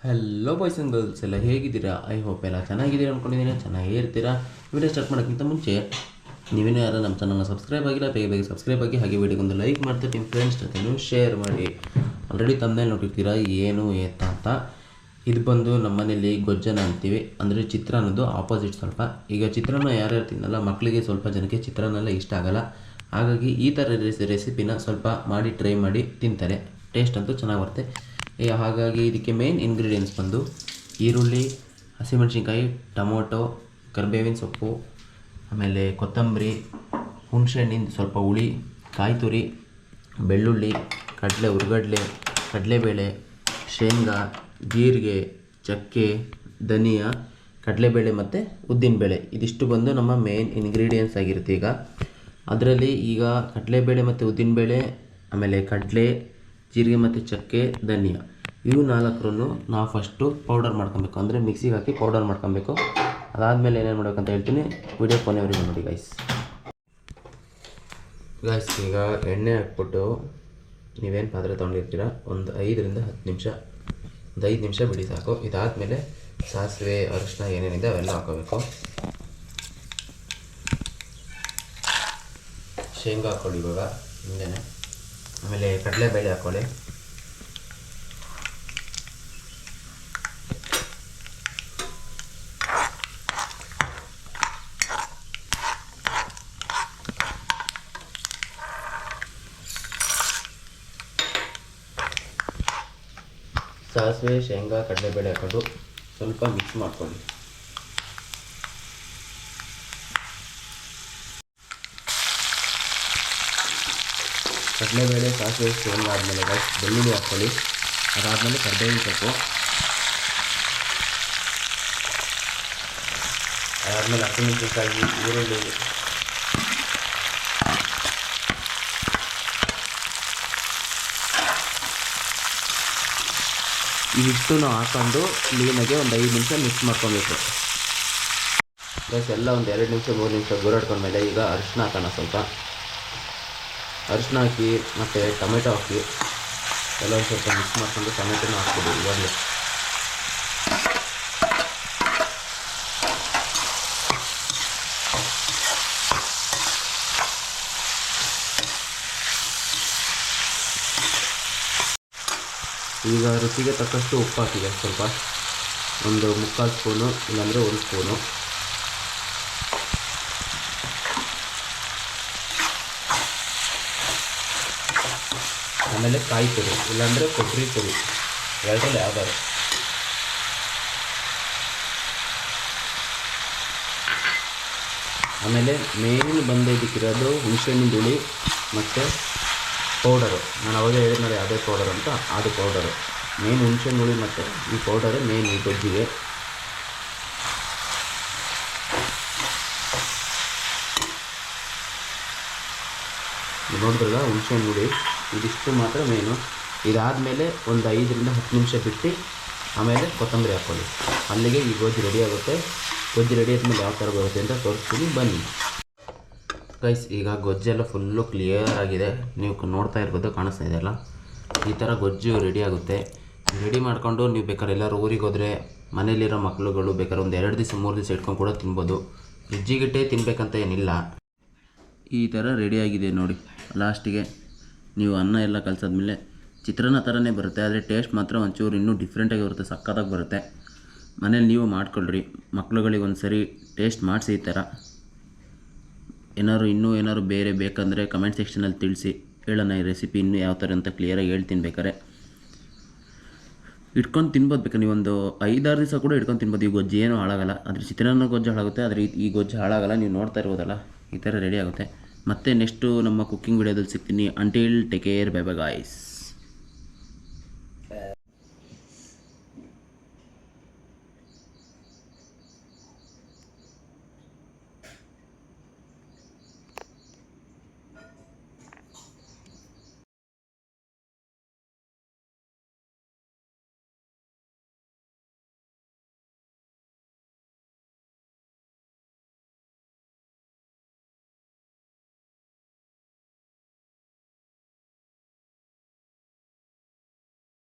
Hello boys and girls ಎಲ್ಲ ಹೇಗಿದ್ದೀರಾ? I hope ಎಲ್ಲ ಚೆನ್ನಾಗಿದ್ದೀರಾ ಅಂದ್ಕೊಂಡಿದ್ದೀನಿ. ಚೆನ್ನಾಗೇ ಇರ್ತೀರಾ. ವಿಡಿಯೋ ಸ್ಟಾರ್ಟ್ ಮಾಡೋಕ್ಕಿಂತ ಮುಂಚೆ ನೀವೇನೋ ಯಾರು ನಮ್ಮ ಚಾನಲ್ನ ಸಬ್ಸ್ಕ್ರೈಬ್ ಆಗಿಲ್ಲ, ಬೇಗ ಸಬ್ಸ್ಕ್ರೈಬ್ ಆಗಿ, ಹಾಗೆ ವಿಡಿಯೋಗೊಂದು ಲೈಕ್ ಮಾಡ್ತಾ ನಿಮ್ಮ ಫ್ರೆಂಡ್ಸ್ ಜೊತೆನೂ ಶೇರ್ ಮಾಡಿ. ಆಲ್ರೆಡಿ ತಮ್ಮನೇಲಿ ನೋಡಿರ್ತೀರಾ ಏನು ಎತ್ತ ಅಂತ. ಇದು ಬಂದು ನಮ್ಮ ಮನೇಲಿ ಗೊಜ್ಜನ ಅಂತೀವಿ, ಅಂದರೆ ಚಿತ್ರಾನ್ನದ್ದು ಆಪೋಸಿಟ್ ಸ್ವಲ್ಪ. ಈಗ ಚಿತ್ರಾನ್ನ ಯಾರ್ಯಾರು ತಿನ್ನಲ್ಲ, ಮಕ್ಕಳಿಗೆ ಸ್ವಲ್ಪ ಜನಕ್ಕೆ ಚಿತ್ರಾನ್ನ ಇಷ್ಟ ಆಗಲ್ಲ. ಹಾಗಾಗಿ ಈ ಥರ ರೆಸಿಪಿನ ಸ್ವಲ್ಪ ಮಾಡಿ ಟ್ರೈ ಮಾಡಿ ತಿಂತಾರೆ. ಟೇಸ್ಟ್ ಅಂತೂ ಚೆನ್ನಾಗಿ ಬರುತ್ತೆ. ಹಾಗಾಗಿ ಇದಕ್ಕೆ ಮೇನ್ ಇಂಗ್ರೀಡಿಯೆಂಟ್ಸ್ ಬಂದು ಈರುಳ್ಳಿ, ಹಸಿಮೆಣಸಿನ್ಕಾಯಿ, ಟೊಮೊಟೊ, ಕರಿಬೇವಿನ ಸೊಪ್ಪು, ಆಮೇಲೆ ಕೊತ್ತಂಬರಿ, ಹುಣಸೆಹಣ್ಣಿಂದ ಸ್ವಲ್ಪ ಹುಳಿ, ಕಾಯಿ ತುರಿ, ಬೆಳ್ಳುಳ್ಳಿ, ಹುರ್ಗಡ್ಲೆ, ಕಡಲೆಬೇಳೆ, ಶೇಂಗಾ, ಜೀರಿಗೆ, ಚಕ್ಕೆ, ಧನಿಯಾ, ಕಡಲೆಬೇಳೆ ಮತ್ತು ಉದ್ದಿನಬೇಳೆ. ಇದಿಷ್ಟು ಬಂದು ನಮ್ಮ ಮೇನ್ ಇಂಗ್ರೀಡಿಯೆಂಟ್ಸ್ ಆಗಿರುತ್ತೆ. ಅದರಲ್ಲಿ ಈಗ ಕಡಲೆಬೇಳೆ ಮತ್ತು ಉದ್ದಿನಬೇಳೆ, ಆಮೇಲೆ ಕಡಲೆ, ಜೀರಿಗೆ ಮತ್ತು ಚಕ್ಕೆ, ಧನಿಯಾ, ಇವು ನಾಲ್ಕರನ್ನು ನಾವು ಫಸ್ಟು ಪೌಡರ್ ಮಾಡ್ಕೊಬೇಕು, ಅಂದರೆ ಮಿಕ್ಸಿಗೆ ಹಾಕಿ ಪೌಡರ್ ಮಾಡ್ಕೊಬೇಕು. ಅದಾದಮೇಲೆ ಏನೇನು ಮಾಡ್ಬೇಕಂತ ಹೇಳ್ತೀನಿ, ವಿಡಿಯೋ ಕೊನೆವರೆಗೂ ನೋಡಿ ಗೈಸ್. ಈಗ ಎಣ್ಣೆ ಹಾಕ್ಬಿಟ್ಟು ನೀವೇನು ಪಾತ್ರೆ ತೊಗೊಂಡಿರ್ತೀರ ಒಂದು 5 ನಿಮಿಷ ಬಿಡಿ ಸಾಕು. ಇದಾದಮೇಲೆ ಸಾಸಿವೆ, ಅರಿಶಿನ ಏನೇನಿದೆ ಅವೆಲ್ಲ ಹಾಕೋಬೇಕು. ಶೇಂಗಾ ಹಾಕ್ಕೊಳ್ಳಿ ಇವಾಗ ಮುಂದೆನೆ. ಆಮೇಲೆ ಕಡಲೆಬೇಳೆ ಹಾಕ್ಕೊಳ್ಳಿ. ಸಾಸಿವೆ, ಶೇಂಗಾ, ಕಡಲೆಬೇಳೆ ಹಾಕೊಂಡು ಸ್ವಲ್ಪ ಮಿಕ್ಸ್ ಮಾಡ್ಕೊಳ್ಳಿ. ಕಡಲೆಬೇಳೆ, ಸಾಸಿವೆ, ಶೇಂಗಾ ಆದಮೇಲೆ ಬೆಳ್ಳುಳ್ಳಿ ಹಾಕ್ಕೊಳ್ಳಿ. ಅದಾದಮೇಲೆ ಕರಿಬೇವಿನ ಸೊಪ್ಪು, ಅದಾದಮೇಲೆ ಹಸಿಮೆಣಸಿನ್ಕಾಯಿ, ಈರುಳ್ಳಿ, ಇವಿಷ್ಟು ಹಾಕೊಂಡು ಕ್ಲೀನಾಗೆ ಒಂದು 5 ನಿಮಿಷ ಮಿಕ್ಸ್ ಮಾಡ್ಕೊಬೇಕು. ಎಲ್ಲ ಒಂದು 2 ನಿಮಿಷ 3 ನಿಮಿಷ ಗುರಾಡ್ಕೊಂಡ್ಮೇಲೆ ಈಗ ಅರಿಶಿನ ಹಾಕೋಣ. ಸ್ವಲ್ಪ ಅರಿಶಿನ ಹಾಕಿ ಮತ್ತು ಟೊಮೆಟೊ ಹಾಕಿ ಎಲ್ಲ ಒಂದು ಸ್ವಲ್ಪ ಮಿಕ್ಸ್ ಮಾಡ್ಕೊಂಡು ಟೊಮೆಟೊನ ಹಾಕ್ಬೋದು ಇವಾಗಲೇ. ಈಗ ರುಚಿಗೆ ತಕ್ಕಷ್ಟು ಉಪ್ಪು ಹಾಕಿದೆ, ಸ್ವಲ್ಪ ಒಂದು 3/4 ಸ್ಪೂನು ಇಲ್ಲಾಂದರೆ 1 ಸ್ಪೂನು. ಆಮೇಲೆ ಕಾಯಿ ತುರಿ ಇಲ್ಲಾಂದರೆ ಕೊಬ್ಬರಿ ತುರಿ, ಎರಡರಲ್ಲಿ ಯಾವ್ದಾದ್ರು. ಆಮೇಲೆ ಮೇನ್ ಬಂದಿದ್ದಕ್ಕಿರೋದು ಹುಣಸೆಹಣ್ಣಿನ ಹುಳಿ ಮತ್ತು ಪೌಡರು. ನಾನು ಅವಾಗ ಹೇಳಿದ್ಮೇಲೆ ಯಾವುದೇ ಪೌಡರ್ ಅಂತ, ಅದು ಪೌಡರು ಮೇನ್. ಹುಣಸೆಹಣ್ಣು ಹುಳಿ ಮತ್ತು ಈ ಪೌಡರೇ ಮೇನ್ ಈ ಗೊಜ್ಜಿಗೆ. ನೋಡಿದ್ರಲ್ಲ ಹುಣಸೆಹಣ್ಣು ಹುಳಿ, ಇದಿಷ್ಟು ಮಾತ್ರ ಮೇನು. ಇದಾದಮೇಲೆ ಒಂದು 5 ರಿಂದ 10 ನಿಮಿಷ ಬಿಟ್ಟು ಆಮೇಲೆ ಕೊತ್ತಂಬರಿ ಹಾಕ್ಕೊಳ್ಳಿ. ಅಲ್ಲಿಗೆ ಈ ಗೊಜ್ಜು ರೆಡಿ ಆಗುತ್ತೆ. ಗೊಜ್ಜು ರೆಡಿ ಆದಮೇಲೆ ಯಾವ ಥರ ಬರುತ್ತೆ ಅಂತ ತೋರಿಸ್ತೀನಿ ಬನ್ನಿ ಗೈಸ್. ಈಗ ಗೊಜ್ಜೆಲ್ಲ ಫುಲ್ಲು ಕ್ಲಿಯರ್ ಆಗಿದೆ, ನೀವು ನೋಡ್ತಾ ಇರ್ಬೋದು, ಕಾಣಿಸ್ತಾ ಇದೆಯಲ್ಲ. ಈ ಥರ ಗೊಜ್ಜು ರೆಡಿ ಆಗುತ್ತೆ. ರೆಡಿ ಮಾಡಿಕೊಂಡು ನೀವು ಬೇಕಾದ್ರೆ ಎಲ್ಲರೂ ಊರಿಗೆ ಹೋದರೆ ಮನೇಲಿರೋ ಮಕ್ಕಳುಗಳು ಬೇಕಾದ್ರೆ ಒಂದು 2 ದಿವಸ 3 ದಿವಸ ಇಟ್ಕೊಂಡು ಕೂಡ ತಿನ್ಬೋದು. ಫ್ರಿಜ್ಜಿಗಿಟ್ಟೇ ತಿನ್ನಬೇಕಂತ ಏನಿಲ್ಲ. ಈ ಥರ ರೆಡಿಯಾಗಿದೆ ನೋಡಿ. ಲಾಸ್ಟಿಗೆ ನೀವು ಅನ್ನ ಎಲ್ಲ ಕಲಸಾದ್ಮೇಲೆ ಚಿತ್ರಾನ್ನ ಥರನೇ ಬರುತ್ತೆ, ಆದರೆ ಟೇಸ್ಟ್ ಮಾತ್ರ ಒಂಚೂರು ಇನ್ನೂ ಡಿಫ್ರೆಂಟಾಗಿ ಬರುತ್ತೆ, ಸಕ್ಕತ್ತಾಗಿ ಬರುತ್ತೆ. ಮನೇಲಿ ನೀವು ಮಾಡ್ಕೊಳ್ರಿ, ಮಕ್ಳುಗಳಿಗೆ ಒಂದು ಸರಿ ಟೇಸ್ಟ್ ಮಾಡಿಸಿ. ಈ ಥರ ಏನಾದ್ರು ಬೇರೆ ಬೇಕಂದರೆ ಕಮೆಂಟ್ ಸೆಕ್ಷನಲ್ಲಿ ತಿಳಿಸಿ, ಹೇಳೋಣ ಈ ರೆಸಿಪಿ ಇನ್ನೂ ಯಾವ ಥರ ಅಂತ ಕ್ಲಿಯರಾಗಿ ಹೇಳ್ತೀನಿ. ಬೇಕಾರೆ ಇಟ್ಕೊಂಡು ತಿನ್ಬೋದು, ಬೇಕಾದ್ರೆ ನೀವೊಂದು 5-6 ದಿವಸ ಕೂಡ ಇಟ್ಕೊಂಡು ತಿನ್ಬೋದು. ಈ ಗೊಜ್ಜು ಏನೂ ಹಾಳಾಗಲ್ಲ. ಆದರೆ ಚಿತ್ರಾನ್ನ ಗೊಜ್ಜು ಹಾಳಾಗುತ್ತೆ, ಆದರೆ ಈ ಗೊಜ್ಜು ಹಾಳಾಗಲ್ಲ. ನೀವು ನೋಡ್ತಾ ಇರ್ಬೋದಲ್ಲ, ಈ ಥರ ರೆಡಿ ಆಗುತ್ತೆ. ಮತ್ತೆ ನೆಕ್ಸ್ಟು ನಮ್ಮ ಕುಕ್ಕಿಂಗ್ ವಿಡಿಯೋದಲ್ಲಿ ಸಿಗ್ತೀನಿ. Until take care, bye bye guys.